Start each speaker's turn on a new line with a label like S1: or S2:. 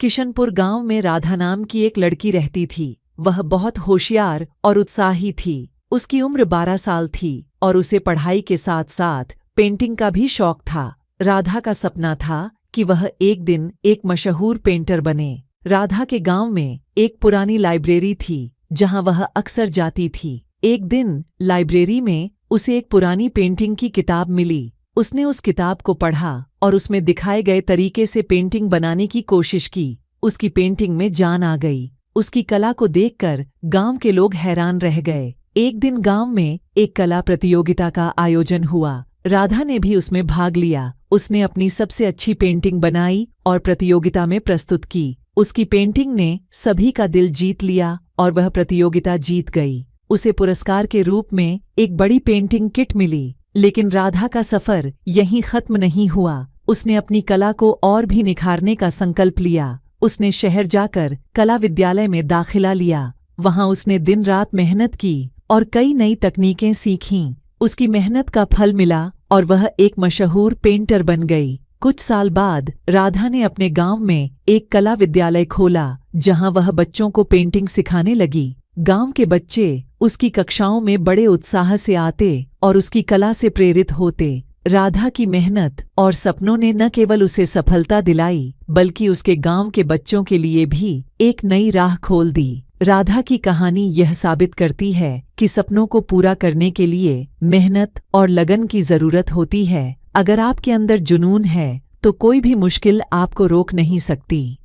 S1: किशनपुर गांव में राधा नाम की एक लड़की रहती थी। वह बहुत होशियार और उत्साही थी। उसकी उम्र 12 साल थी और उसे पढ़ाई के साथ साथ पेंटिंग का भी शौक था। राधा का सपना था कि वह एक दिन एक मशहूर पेंटर बने। राधा के गांव में एक पुरानी लाइब्रेरी थी जहां वह अक्सर जाती थी। एक दिन लाइब्रेरी में उसे एक पुरानी पेंटिंग की किताब मिली। उसने उस किताब को पढ़ा और उसमें दिखाए गए तरीके से पेंटिंग बनाने की कोशिश की। उसकी पेंटिंग में जान आ गई। उसकी कला को देखकर गांव के लोग हैरान रह गए। एक दिन गांव में एक कला प्रतियोगिता का आयोजन हुआ। राधा ने भी उसमें भाग लिया। उसने अपनी सबसे अच्छी पेंटिंग बनाई और प्रतियोगिता में प्रस्तुत की। उसकी पेंटिंग ने सभी का दिल जीत लिया और वह प्रतियोगिता जीत गई। उसे पुरस्कार के रूप में एक बड़ी पेंटिंग किट मिली। लेकिन राधा का सफर यहीं खत्म नहीं हुआ। उसने अपनी कला को और भी निखारने का संकल्प लिया। उसने शहर जाकर कला विद्यालय में दाखिला लिया। वहां उसने दिन रात मेहनत की और कई नई तकनीकें सीखीं। उसकी मेहनत का फल मिला और वह एक मशहूर पेंटर बन गई। कुछ साल बाद राधा ने अपने गांव में एक कला विद्यालय खोला जहां वह बच्चों को पेंटिंग सिखाने लगी। गांव के बच्चे उसकी कक्षाओं में बड़े उत्साह से आते और उसकी कला से प्रेरित होते। राधा की मेहनत और सपनों ने न केवल उसे सफलता दिलाई बल्कि उसके गांव के बच्चों के लिए भी एक नई राह खोल दी। राधा की कहानी यह साबित करती है कि सपनों को पूरा करने के लिए मेहनत और लगन की जरूरत होती है। अगर आपके अंदर जुनून है तो कोई भी मुश्किल आपको रोक नहीं सकती।